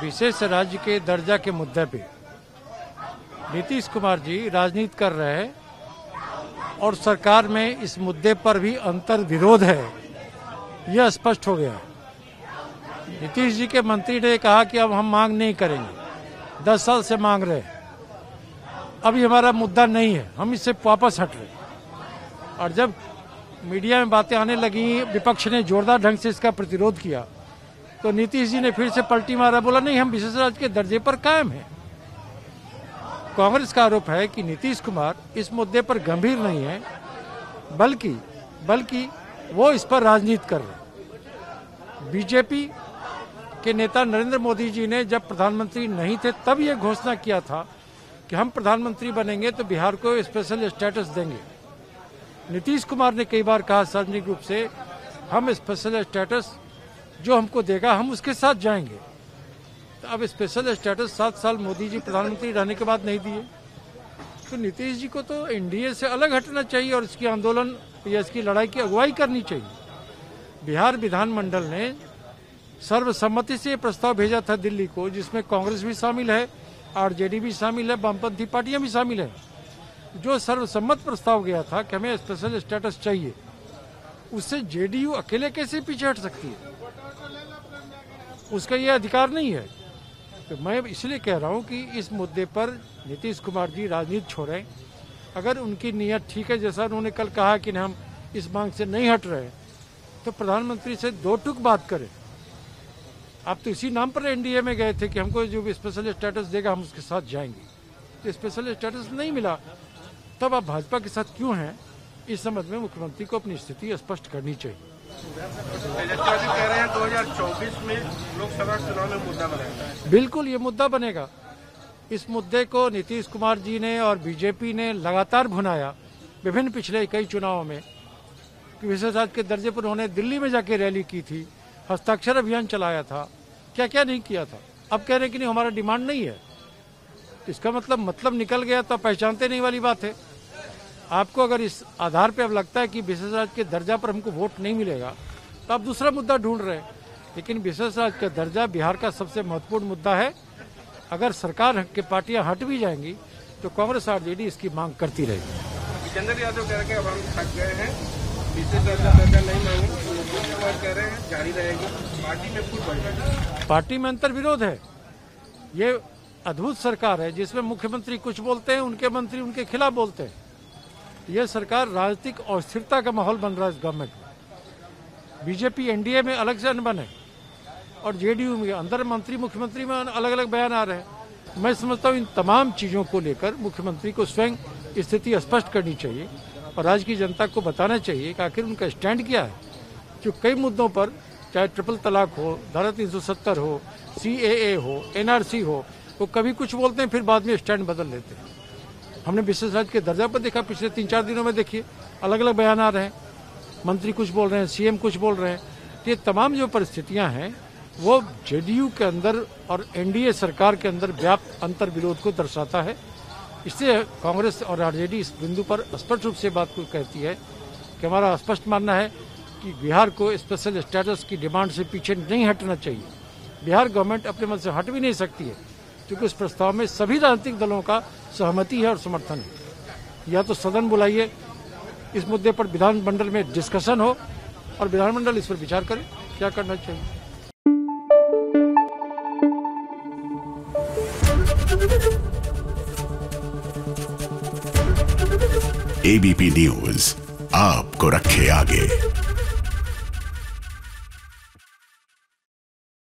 विशेष राज्य के दर्जा के मुद्दे पे नीतीश कुमार जी राजनीति कर रहे हैं और सरकार में इस मुद्दे पर भी अंतर विरोध है, यह स्पष्ट हो गया। नीतीश जी के मंत्री ने कहा कि अब हम मांग नहीं करेंगे, 10 साल से मांग रहे हैं, अभी हमारा मुद्दा नहीं है, हम इससे वापस हट रहे। और जब मीडिया में बातें आने लगी, विपक्ष ने जोरदार ढंग से इसका प्रतिरोध किया, तो नीतीश जी ने फिर से पलटी मारा, बोला नहीं हम विशेष राज्य के दर्जे पर कायम हैं। कांग्रेस का आरोप है कि नीतीश कुमार इस मुद्दे पर गंभीर नहीं है, बल्कि वो इस पर राजनीति कर रहे। बीजेपी के नेता नरेंद्र मोदी जी ने जब प्रधानमंत्री नहीं थे तब ये घोषणा किया था कि हम प्रधानमंत्री बनेंगे तो बिहार को स्पेशल स्टेटस देंगे। नीतीश कुमार ने कई बार कहा सार्वजनिक रूप से, हम स्पेशल स्टेटस जो हमको देगा हम उसके साथ जाएंगे। तो अब स्पेशल स्टेटस 7 साल मोदी जी प्रधानमंत्री रहने के बाद नहीं दिए, तो नीतीश जी को तो एनडीए से अलग हटना चाहिए और इसकी आंदोलन या इसकी लड़ाई की अगुवाई करनी चाहिए। बिहार विधानमंडल ने सर्वसम्मति से प्रस्ताव भेजा था दिल्ली को, जिसमें कांग्रेस भी शामिल है, आरजेडी भी शामिल है, वामपंथी पार्टियां भी शामिल है। जो सर्वसम्मत प्रस्ताव गया था कि हमें स्पेशल स्टेटस चाहिए, उससे जेडीयू अकेले कैसे पीछे हट सकती है? उसका यह अधिकार नहीं है। तो मैं इसलिए कह रहा हूं कि इस मुद्दे पर नीतीश कुमार जी राजनीति छोड़ें। अगर उनकी नीयत ठीक है, जैसा उन्होंने कल कहा कि हम इस मांग से नहीं हट रहे, तो प्रधानमंत्री से 2 टूक बात करें। आप तो इसी नाम पर एनडीए में गए थे कि हमको जो भी स्पेशल स्टेटस देगा हम उसके साथ जाएंगे, तो स्पेशल स्टेटस नहीं मिला, तब आप भाजपा के साथ क्यों हैं? इस संबंध में मुख्यमंत्री को अपनी स्थिति स्पष्ट करनी चाहिए। तेजस्वी कह रहे हैं 2024 में लोकसभा चुनाव में मुद्दा बनेगा। बिल्कुल ये मुद्दा बनेगा। इस मुद्दे को नीतीश कुमार जी ने और बीजेपी ने लगातार भुनाया विभिन्न पिछले कई चुनावों में। विशेष राज्य के दर्जे पर उन्होंने दिल्ली में जाके रैली की थी, हस्ताक्षर अभियान चलाया था, क्या क्या नहीं किया था। अब कह रहे हैं कि नहीं हमारा डिमांड नहीं है, इसका मतलब निकल गया तो पहचानते नहीं वाली बात है। आपको अगर इस आधार पे अब लगता है कि विशेष राज्य के दर्जा पर हमको वोट नहीं मिलेगा, तो आप दूसरा मुद्दा ढूंढ रहे हैं। लेकिन विशेष राज्य का दर्जा बिहार का सबसे महत्वपूर्ण मुद्दा है। अगर सरकार के पार्टियां हट भी जाएंगी तो कांग्रेस आरजेडी इसकी मांग करती रहेगी। विजेंद्र यादव कह रहे हैं अब हम थक गए हैं, विशेष दर्जा नहीं मांगे, कह रहे हैं जारी रहेगी। पार्टी में फूट बढ़ेगी, पार्टी में अंतर विरोध है। ये अद्भुत सरकार है जिसमें मुख्यमंत्री कुछ बोलते हैं, उनके मंत्री उनके खिलाफ बोलते हैं। यह सरकार राजनीतिक अस्थिरता का माहौल बन रहा है इस गवर्नमेंट में। बीजेपी एनडीए में अलग से अनबन है और जेडीयू में अंदर मंत्री मुख्यमंत्री में अलग अलग बयान आ रहे हैं। मैं समझता हूँ इन तमाम चीजों को लेकर मुख्यमंत्री को स्वयं स्थिति स्पष्ट करनी चाहिए और राज्य की जनता को बताना चाहिए कि आखिर उनका स्टैंड क्या है। जो कई मुद्दों पर, चाहे ट्रिपल तलाक हो, धारा 370 हो, CAA हो, NRC हो, वो कभी कुछ बोलते हैं फिर बाद में स्टैंड बदल लेते हैं। हमने विशेष राज्य के दर्जा पर देखा, पिछले 3-4 दिनों में देखिए अलग अलग बयान आ रहे हैं, मंत्री कुछ बोल रहे हैं, सीएम कुछ बोल रहे हैं। ये तमाम जो परिस्थितियां हैं वो जेडीयू के अंदर और एनडीए सरकार के अंदर व्याप्त अंतर विरोध को दर्शाता है। इससे कांग्रेस और आरजेडी इस बिंदु पर स्पष्ट रूप से बात को कहती है कि हमारा स्पष्ट मानना है कि बिहार को स्पेशल स्टेटस की डिमांड से पीछे नहीं हटना चाहिए। बिहार गवर्नमेंट अपने मन से हट भी नहीं सकती है, क्योंकि उस प्रस्ताव में सभी राजनीतिक दलों का सहमति है और समर्थन है। या तो सदन बुलाइए, इस मुद्दे पर विधानमंडल में डिस्कशन हो और विधानमंडल इस पर विचार करे क्या करना चाहिए। ABP न्यूज़ आपको रखे आगे।